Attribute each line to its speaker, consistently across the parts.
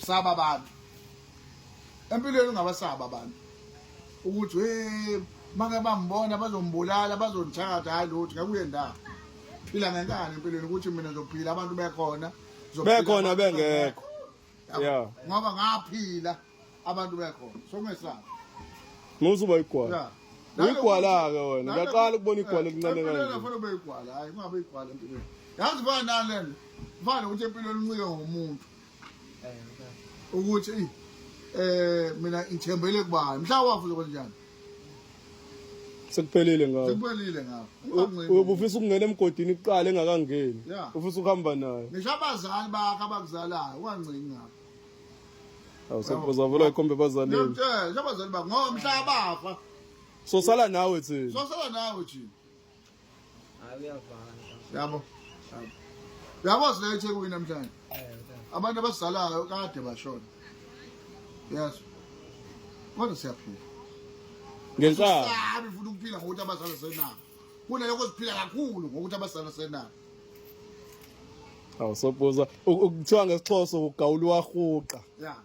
Speaker 1: usaba abantu empilweni ungabasaba abantu ukuthi make bambona bazombulala bazonithatha hayi lutho ngakuye ndawo phila ngenkani empilweni ukuthi mina ngizophila abantu bekhona
Speaker 2: bengekho yeah
Speaker 1: ngoba ngaphila abantu bekhona so ngesaba
Speaker 2: musuba igwala uyigwala ke wena ngiyaqala ukubona igwala ekuncane kanje
Speaker 1: kufanele ube igwala hayi kungabe igwala empilweni yazi fana nalento fana ukuthi empilweni uncike ngomuntu ukuthi mina ngithembele kubani mhla wafuza kanjani
Speaker 2: sekuphelile ngawo ubufisa ukungena emgodini iqala engakangeni ufisa ukuhamba naye
Speaker 1: ngisho abazali bakhe abakuzalayo ungancini ngapha
Speaker 2: awusaphoza vula ikhombe bazalini
Speaker 1: ngiyamtshela abazali bakhe ngoba mhla bafa
Speaker 2: sosala nawe thina
Speaker 1: thina yabo yabo silethe kuyi namhlanje abantu abasizalayo kade bashona yes kodwa siyaphila
Speaker 2: ngenhlalo
Speaker 1: sabe ufuna ukuphila ngokuthi abazali senabo kunaloko siphila kakhulu ngokuthi abazali senabo
Speaker 2: awusaphoza ukuthiwa ngesixhosa ugawula wahuqa
Speaker 1: ya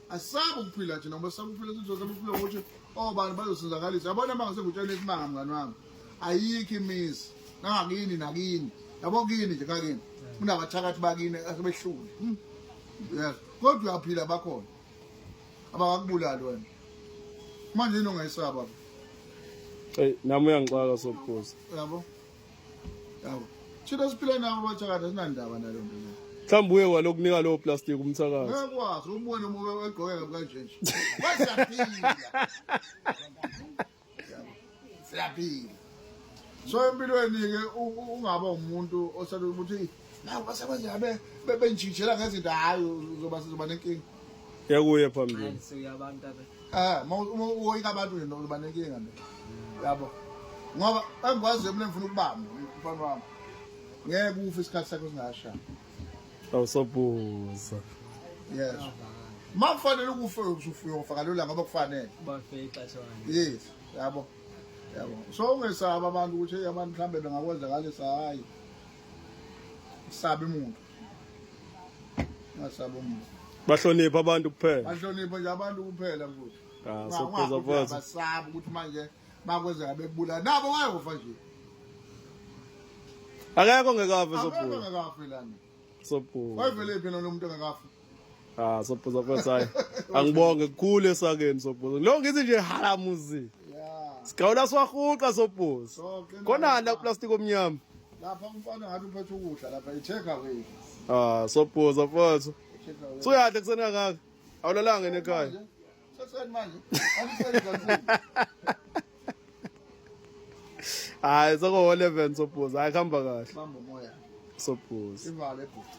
Speaker 1: asabe ukuphila nje noma sabe ukuphila sizozabe ukuphila ukuthi obani bazosizakalisa yabona manje ngutshela isimanga mngani wami ayikho imizi nangakini nakini yabo kini nje kakini kunabathakathi bakini asebehlule yes kodwa uyaphila bakhona abakubulali wena manje yini ongayisaba
Speaker 2: nami uyangixaka sophoza
Speaker 1: yabo thina siphila nabo abathakathi asinandaba nalo nto
Speaker 2: mhlawumbe uye kwalokunika lowo plastic umthakathi
Speaker 1: ngekwazi umbone umuntu egqoke kanje nje siyaphila siyaphila so empilweni-ke ungaba umuntu osale ukuthi nawe basebenza bentshintshela ngezinto hayi uzoba nenkinga
Speaker 2: yakuye phambili
Speaker 1: uma uwoyika abantu nje uzoba nenkinga nje yabo ngoba engikwaziyo mina ngifuna ukubamba mfana wami ngeke ufe isikhathi sakho singashaya
Speaker 2: awusaphuza
Speaker 1: yes makufanele ukufe uyofa kalula ngoba kufanele yes yabo so ungesaba abantu ukuthi abantu mhlambe bengakwenzakalisa hayi sabe umuntu ngasaba umuntu
Speaker 2: bahlonipha abantu kuphela
Speaker 1: bahlonipha nje abantu kuphela futhi
Speaker 2: sophuza futhi
Speaker 1: basaba ukuthi manje bakwenzeka bekubulala nabo bayofa nje
Speaker 2: akekho ngekafe
Speaker 1: sophuza ngekafe lana
Speaker 2: sophuza
Speaker 1: wayivele phela nomuntu engakafi
Speaker 2: sophuza futhi hayi angibonge kukhulu esakeni sophuza lo ngithi nje halamuzi sigawula siwahuqa sophuza konani la plastic omnyama
Speaker 1: lapha umfana ngathi uphethe ukudla lapha i-take away
Speaker 2: sophuza futhi suyadla kuseni kangaka awulalanga ekhaya
Speaker 1: seseni manje angiseni kakhulu
Speaker 2: hayi soko 11 sophuza hayi khamba kahle
Speaker 1: bamba umoya
Speaker 2: sophuza
Speaker 1: ivale ebhuti